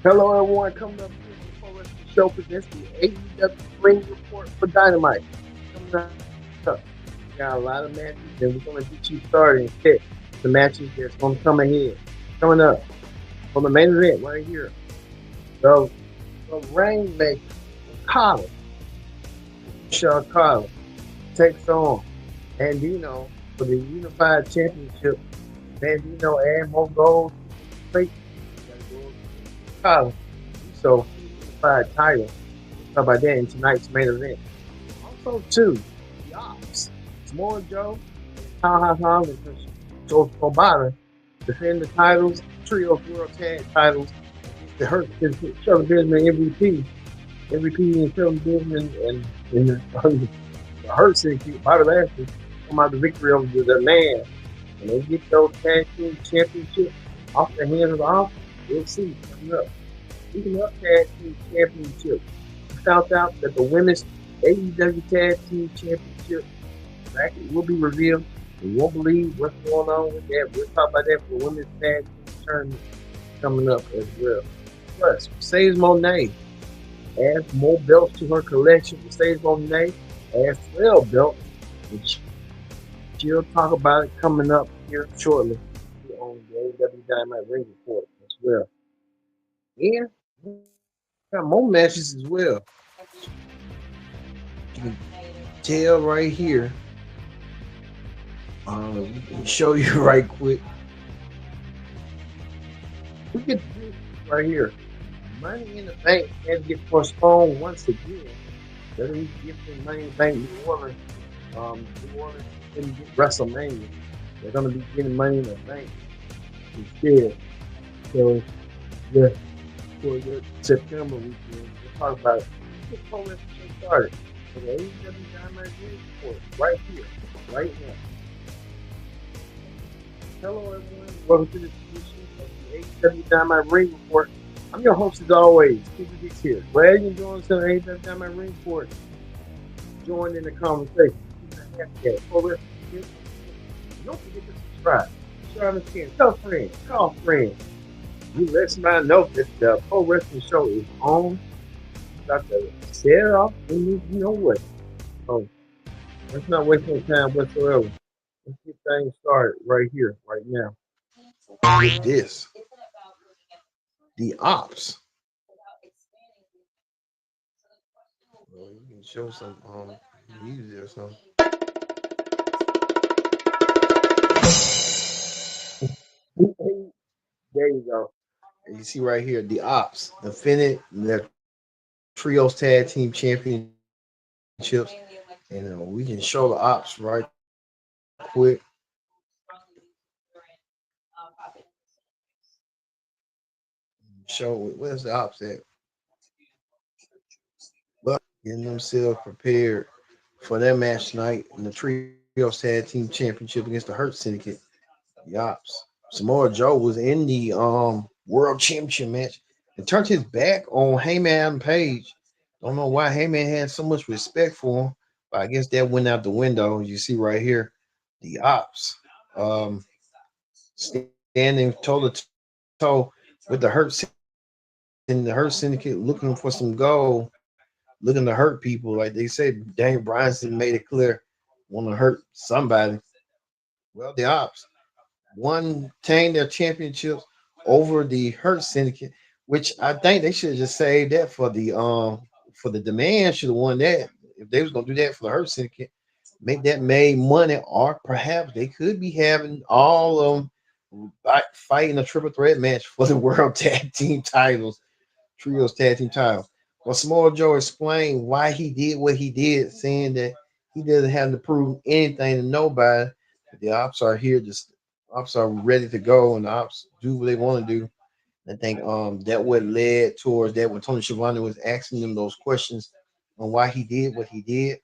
Hello, everyone. Coming up here before us, the show presents the AEW Ring Report for Dynamite. Coming up, we got a lot of matches, and we're going to get you started and pick the matches that's going to come ahead. Coming up for the main event right here, the the Rainmaker, Collar, Shaw Collar takes on Bandino for the Unified Championship. Bandino add more gold to the plate. Got to go Collar. So, Unified title. Talk about that in tonight's main event. Also, too, the Ops. Samoa Joe, Ha Ha Ha, and Joe Obata defend the titles, Trios World Tag titles. The Hurt Shelton Benjamin MVP. MVP and Shelton Benjamin and the Hurt City Bobby Lashley come out the victory over the man. And they get those tag team championships off the hands of the Ops. We'll see coming up. Speaking of tag team championships, we found out that the women's AEW Tag Team Championship bracket will be revealed. We won't believe what's going on with that. We'll talk about that for the women's tag team tournament coming up as well. Plus, Mercedes Monet adds more belts to her collection. Mercedes Monet adds 12 belts, and she'll talk about it coming up here shortly on the AEW Dynamite Ring Report as well. And we got more matches as well. You can tell right here. We can show you right quick. We get this right here. Money in the Bank had to get postponed once again. They're giving Money in the Bank New Orleans didn't get WrestleMania. They're going to be getting Money in the Bank instead. So, yeah, for the September weekend, we'll talk about it. Let's go let's get started. For the AEW Dynamite Ring Report, right here, right now. Hello, everyone. Welcome to this edition of the AEW Dynamite Ring Report. I'm your host, as always, Keep Dix here. Glad you joined us on the AEW Dynamite Ring Report. Join in the conversation. Hashtag Pro Wrestling Kids. Don't forget to subscribe. Share on the skin. Tell friends. Call friends. You let somebody know that the Pro Wrestling Show is on. Got to set it off. You know what? So let's not waste no time whatsoever. Let's get things started right here, right now. With this, the ops. Well, you can show some music or something. There you go. And you see right here, the ops defended the trios tag team championships, and we can show the ops right quick. Show where's the ops at? But getting themselves prepared for their match tonight in the trios tag team championship against the Hurt Syndicate. The ops. Samoa Joe was in the world championship match and turned his back on Heyman Page. Don't know why Heyman had so much respect for him, but I guess that went out the window. You see right here, the ops standing toe to toe with the Hurt Syndicate, looking for some gold, looking to hurt people. Like they said, Daniel Bryanson made it clear, want to hurt somebody. Well, the ops won, retained their championships over the Hurt Syndicate, which I think they should have just saved that for the demand. Should have won that if they was gonna do that for the Hurt Syndicate. Make that made money, or perhaps they could be having all of them fighting a triple threat match for the World Tag Team titles, Trios Tag Team titles. Well, Samoa Joe explained why he did what he did, saying that he doesn't have to prove anything to nobody. The ops are here, just ops are ready to go, and the ops do what they want to do. I think that what led towards that when Tony Schiavone was asking them those questions on why he did what he did,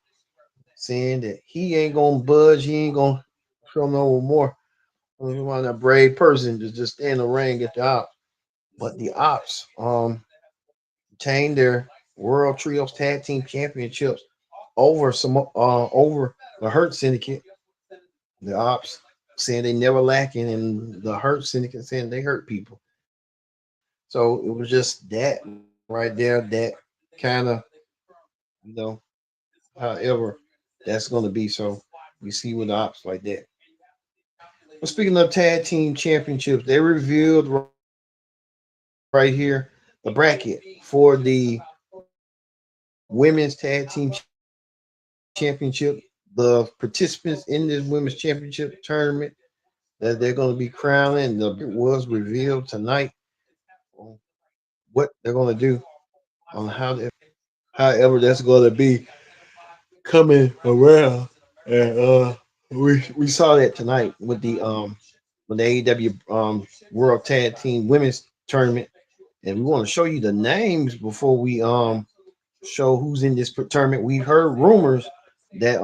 saying that he ain't gonna budge, he ain't gonna show no more. He want a brave person to just stay in the ring at the ops. But the ops retained their World Trios Tag Team Championships over the Hurt Syndicate. The ops saying they never lacking, and the Hurt Syndicate saying they hurt people. So it was just that right there, that kind of, you know, however that's going to be. So we see with the ops like that. Well, speaking of tag team championships, they revealed right here the bracket for the women's tag team championship. The participants in this women's championship tournament that they're going to be crowning. The bracket was revealed tonight. On what they're going to do, on however that's going to be coming around. And we saw that tonight with the AEW World Tag Team Women's Tournament, and we want to show you the names before we show who's in this tournament. We heard rumors that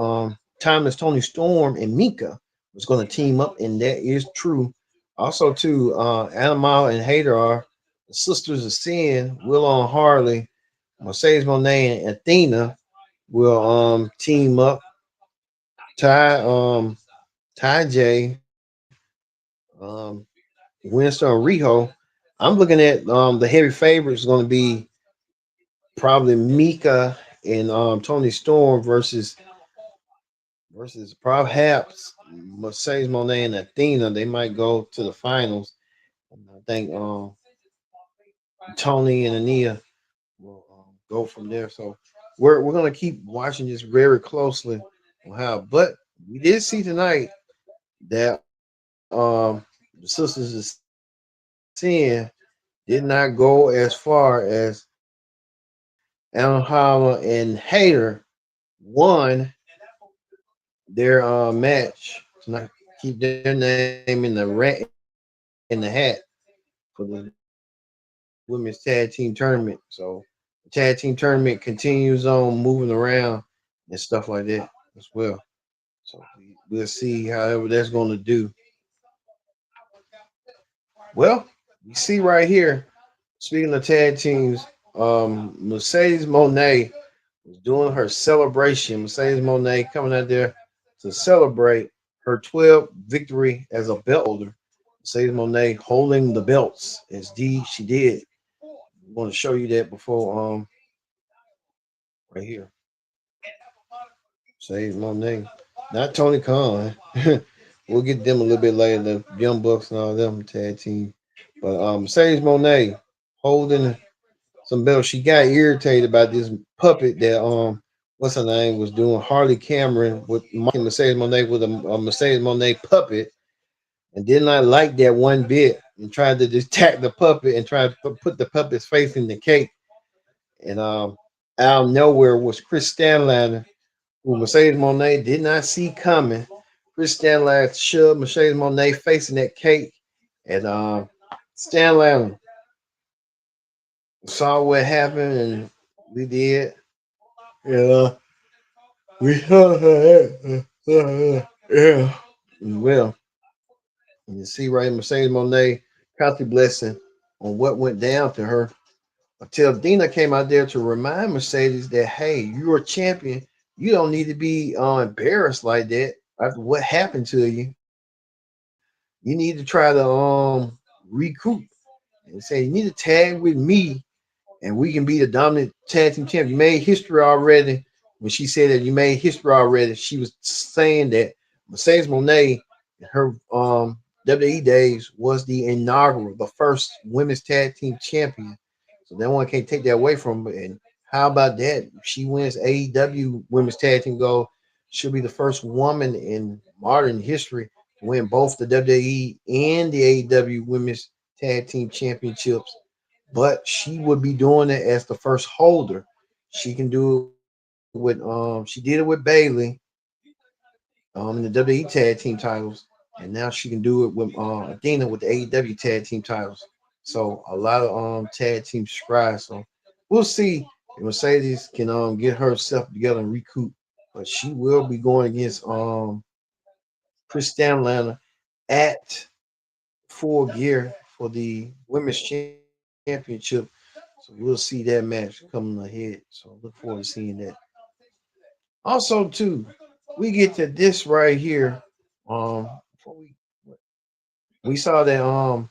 Timeless Tony Storm and Mika was going to team up, and that is true. Also, too, Animal and Hater are the Sisters of Sin, Willow and Harley, Mercedes Monet and Athena will team up. Ty Ty J, um, Winston and Riho. I'm looking at the heavy favorites going to be probably Mika and Tony Storm versus perhaps Mercedes Monet and Athena. They might go to the finals. And I think Tony and Ania will go from there. So we're gonna keep watching this very closely on how. But we did see tonight that the Sisters of Sin did not go as far as Alhama and Hater won their match tonight. Keep their name in the hat for the women's tag team tournament. So the tag team tournament continues on moving around and stuff like that as well. So we'll see however that's going to do. Well, we see right here. Speaking of tag teams, Mercedes Monet was doing her celebration. Mercedes Monet coming out there to celebrate her 12th victory as a belt holder. Mercedes Monet holding the belts as she did. I want to show you that before right here. Mercedes Monet, not Tony Khan. We'll get them a little bit later. The Young Bucks and all them tag team, but Mercedes Monet holding some belts. She got irritated about this puppet that what's her name was doing, Harley Cameron with mocking Mercedes Monet with a Mercedes Monet puppet, and did not like that one bit and tried to just attack the puppet and try to put the puppet's face in the cake. And out of nowhere was Chris Stanley, who Mercedes Monet did not see coming. Chris Stanley shoved Mercedes Monet facing that cake, and Stanley saw what happened, and we did. Yeah, we saw her. Yeah. Well, you see right, Mercedes Monet, count the blessing on what went down to her. Until Dina came out there to remind Mercedes that, hey, you're a champion. You don't need to be embarrassed like that after what happened to you. You need to try to recoup and say you need to tag with me and we can be the dominant tag team champ. You made history already. When she said that you made history already, she was saying that Mercedes Monet in her WWE days was the inaugural, the first women's tag team champion. So that one can't take that away from her. And how about that? If she wins AEW women's tag team gold, she'll be the first woman in modern history to win both the WWE and the AEW women's tag team championships, but she would be doing it as the first holder. She can do it with she did it with Bailey in the WWE tag team titles, and now she can do it with Athena with the AEW tag team titles. So a lot of tag team strides. So we'll see if Mercedes can get herself together and recoup. But she will be going against Chris Stanley at full gear for the women's championship. So we'll see that match coming ahead. So look forward to seeing that. Also, too, we get to this right here. Before we saw that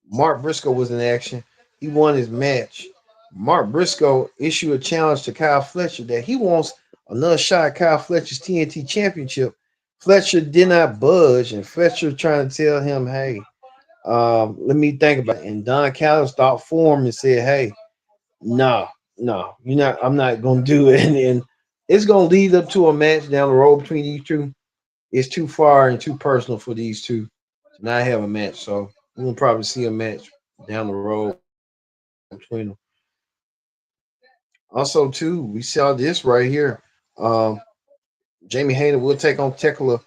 Mark Briscoe was in action. he won his match. Mark Briscoe issued a challenge to Kyle Fletcher that he wants another shot at Kyle Fletcher's TNT Championship. Fletcher did not budge, and Fletcher trying to tell him, "Hey, let me think about it." And Don Callis thought for him and said, "Hey, no, no, you're not. I'm not gonna do it." And it's gonna lead up to a match down the road between these two. It's too far and too personal for these two to not have a match. So we'll probably see a match down the road between them. Also, too, we saw this right here. Um, Jamie Hayter will take on Tekla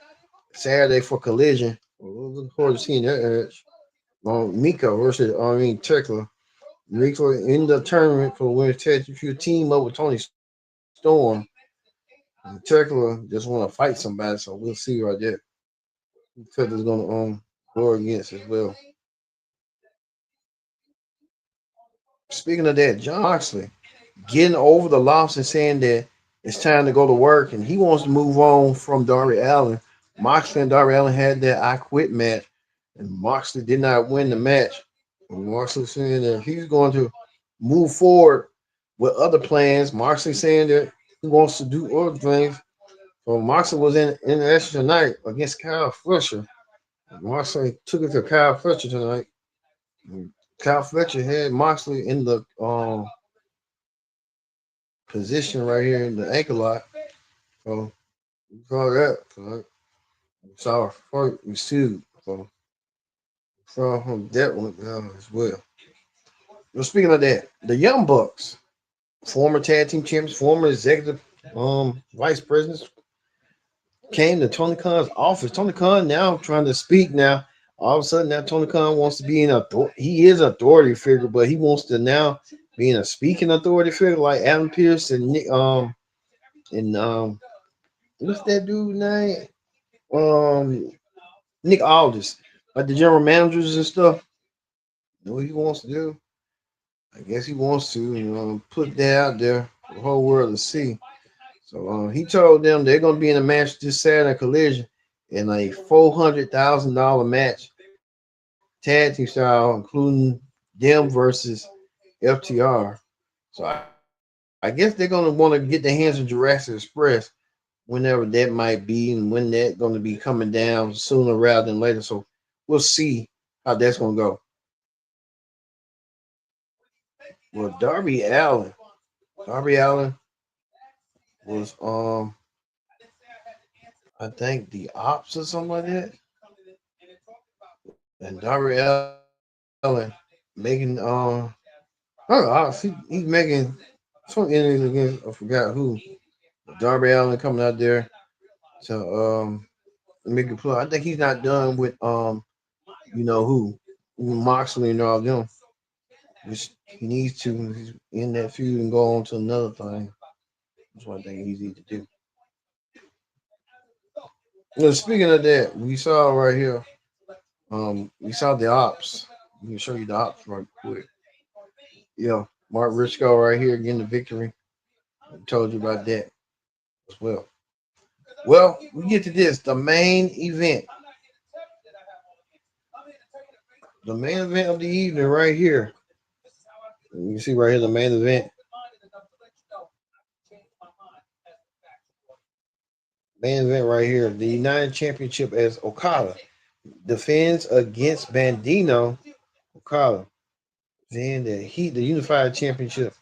Saturday for Collision. We'll look forward to seeing that match. Mika versus Tekla. Mika in the tournament for the women's tag team team up with Tony Storm. And Tekla just want to fight somebody, so we'll see right there. Tekla's gonna go against as well. Speaking of that, John Moxley getting over the loss and saying that it's time to go to work and he wants to move on from Darby Allin. Moxley and Darby Allin had that I quit match, and Moxley did not win the match. And Moxley saying that he's going to move forward with other plans. Moxley saying that he wants to do other things. So Moxley was in action tonight against Kyle Fletcher. Moxley took it to Kyle Fletcher tonight. Kyle Fletcher had Moxley in the position right here in the ankle lock. So we saw that. So we saw first we sued. So we saw him that one as well. Well, speaking of that, the Young Bucks, former tag team champions, former executive vice presidents, came to Tony Khan's office. Tony Khan now trying to speak now. All of a sudden now Tony Khan wants to be an authority. He is an authority figure, but he wants to now be in a speaking authority figure like Adam Pearce and Nick and what's that dude name? Um Nick Aldis, like the general managers and stuff. You know what he wants to do? I guess he wants to, put that out there for the whole world to see. So he told them they're going to be in a match this Saturday Collision in a $400,000 match, tag team style, including them versus FTR. So I guess they're going to want to get their hands on Jurassic Express whenever that might be and when that's going to be coming down sooner rather than later. So we'll see how that's going to go. Well, Darby Allen was I think the ops or something like that, and Darby Allen making he's making some enemies against I forgot who. Darby Allen coming out there to make a play. I think he's not done with you know who, Moxley and all them. Just he needs to he's in that feud and go on to another thing. That's one thing he needs to do. Well, speaking of that, we saw right here. We saw the ops. Let me show you the ops right quick. Yeah, Mark Briscoe right here getting the victory. I told you about that as well. Well, we get to this the main event. The main event of the evening right here. You can see right here the main event. Main event right here. The United Championship as Okada defends against Bandino. Okada. Then the Unified Championship.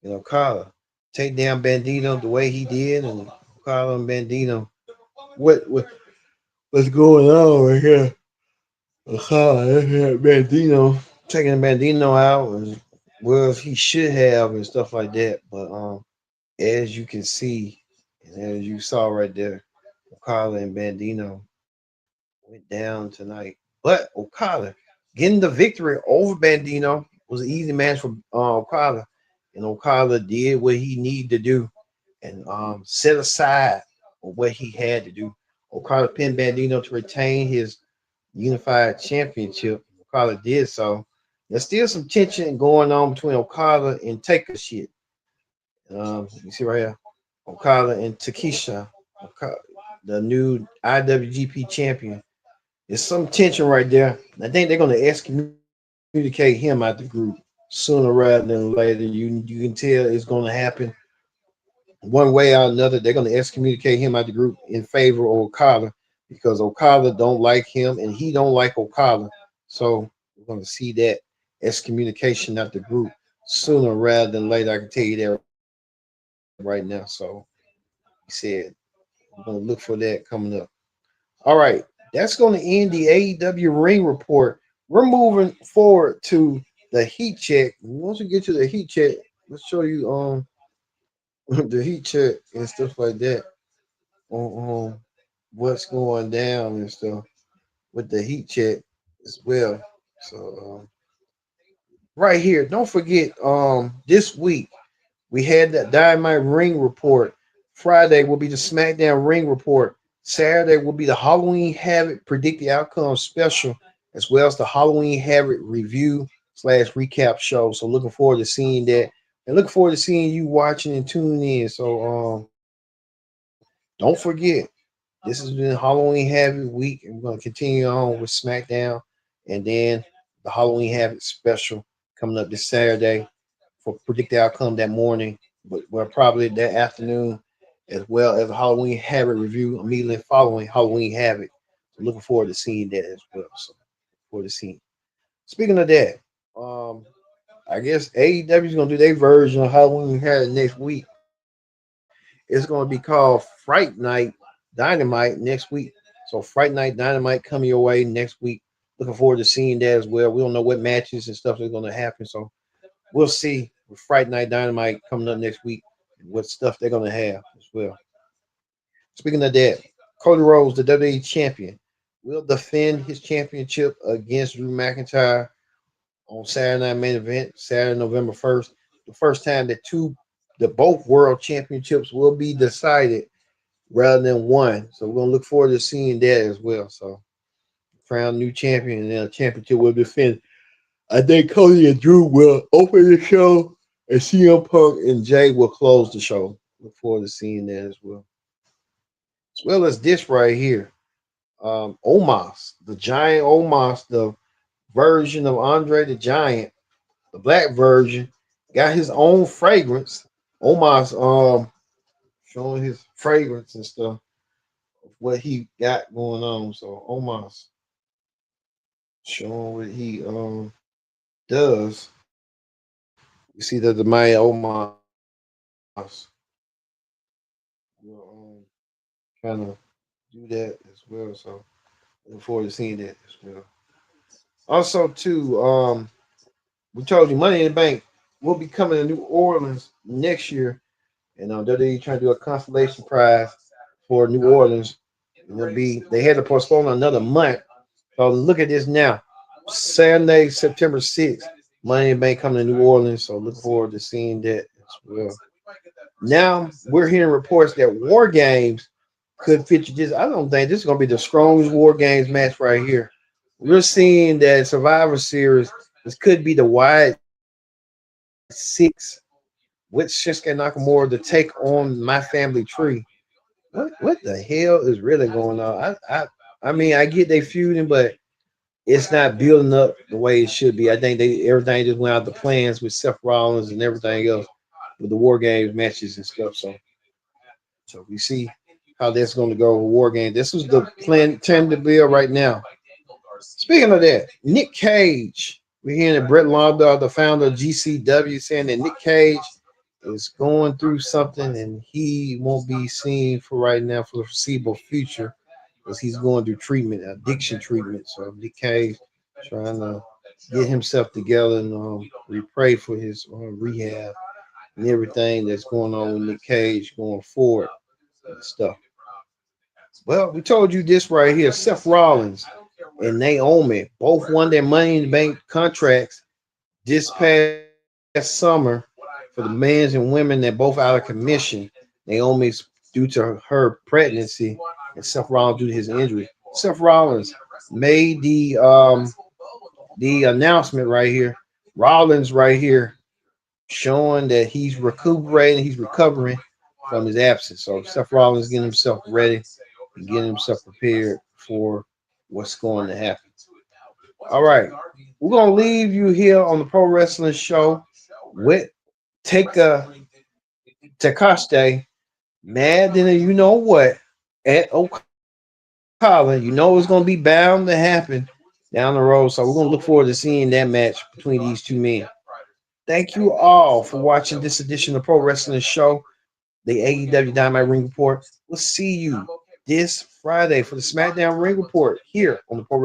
Okada take down Bandino the way he did, and Okada and Bandino. What's going on right here? Okada Bandino taking Bandino out as well as he should have and stuff like that. But as you can see, and as you saw right there, Okada and Bandino went down tonight. But Okada getting the victory over Bandino was an easy match for Okada, and Okada did what he needed to do and set aside what he had to do. Okada pinned Bandino to retain his unified championship. Okada did so. There's still some tension going on between Okada and Taker shit. You see right here, Okada and Takesha, the new IWGP champion. There's some tension right there. I think they're going to excommunicate him out the group. sooner rather than later. You can tell it's going to happen one way or another. They're going to excommunicate him out the group in favor of Okada because Okada don't like him and he don't like Okada. So we're going to see that excommunication out the group sooner rather than later. I can tell you that right now. So he said we're going to look for that coming up. All right, that's going to end the AEW Ring Report. We're moving forward to the Heat Check. Once we get to the Heat Check, let's show you the Heat Check and stuff like that on what's going down and stuff with the Heat Check as well. So right here, don't forget this week we had that Dynamite Ring Report. Friday will be the SmackDown Ring Report. Saturday will be the Halloween Havoc Predict the Outcome special, as well as the Halloween Havoc review slash recap show. So looking forward to seeing that, and looking forward to seeing you watching and tuning in. So don't forget, this has been Halloween Havoc week, and we're gonna continue on with SmackDown, and then the Halloween Havoc special coming up this Saturday for predict the outcome that morning, but well, probably that afternoon, as well as a Halloween Havoc review immediately following Halloween Havoc. So looking forward to seeing that as well. So forward to seeing. Speaking of that, um, I guess AEW is gonna do their version of Halloween Havoc next week. It's gonna be called Fright Night Dynamite next week. So Fright Night Dynamite coming your way next week. Looking forward to seeing that as well. We don't know what matches and stuff is gonna happen, so we'll see with Friday Night Dynamite coming up next week and what stuff they're gonna have as well. Speaking of that, Cody Rhodes, the WWE champion, will defend his championship against Drew McIntyre on Saturday Night Main Event, Saturday, November 1st. The first time that both world championships will be decided rather than one. So we're gonna look forward to seeing that as well. So crown new champion and then a championship will defend. I think Cody and Drew will open the show, and CM Punk and Jay will close the show. Look forward to seeing that as well. As well as this right here, Omos, the Giant Omos, the version of Andre the Giant, the black version, got his own fragrance. Omos, showing his fragrance and stuff of what he got going on. So Omos showing what he does. You see that the Maya Omos will kind of do that as well. So looking forward to seeing that as well. Also, too, we told you Money in the Bank will be coming to New Orleans next year, and they're trying to do a consolation prize for New Orleans. And they had to postpone another month. So look at this now. Saturday, September 6th, Money in the Bank coming to New Orleans. So look forward to seeing that as well. Now we're hearing reports that War Games could feature this. I don't think this is going to be the strongest War Games match right here. We're seeing that Survivor Series, this could be the wide six with Shinsuke Nakamura to take on My Family Tree. What the hell is really going on? I mean, I get they feuding, but it's not building up the way it should be. I think they everything just went out the plans with Seth Rollins and everything else with the War Games matches and stuff. So we see how that's going to go with War Games. This was the plan tend to build right now. Speaking of that, Nick Cage. We're hearing that Brett Landau, the founder of GCW, saying that Nick Cage is going through something and he won't be seen for right now for the foreseeable future because he's going through treatment, addiction treatment. So Nick Cage trying to get himself together and we pray for his rehab and everything that's going on with Nick Cage going forward and stuff. Well, we told you this right here. Seth Rollins and Naomi both won their Money in the Bank contracts this past summer for the men's and women. They're both out of commission. Naomi's due to her pregnancy, and Seth Rollins due to his injury. Seth Rollins made the announcement right here. Rollins right here showing that he's recuperating, he's recovering from his absence. So Seth Rollins getting himself ready and getting himself prepared for what's going to happen. All right. We're gonna leave you here on the Pro Wrestling Show with take a Takashi mad than you know what at O'Connor. You know it's gonna be bound to happen down the road. So we're gonna look forward to seeing that match between these two men. Thank you all for watching this edition of Pro Wrestling Show, the AEW Dynamite Ring Report. We'll see you this Friday for the SmackDown Ring Report here on the Pro Wrestling Show.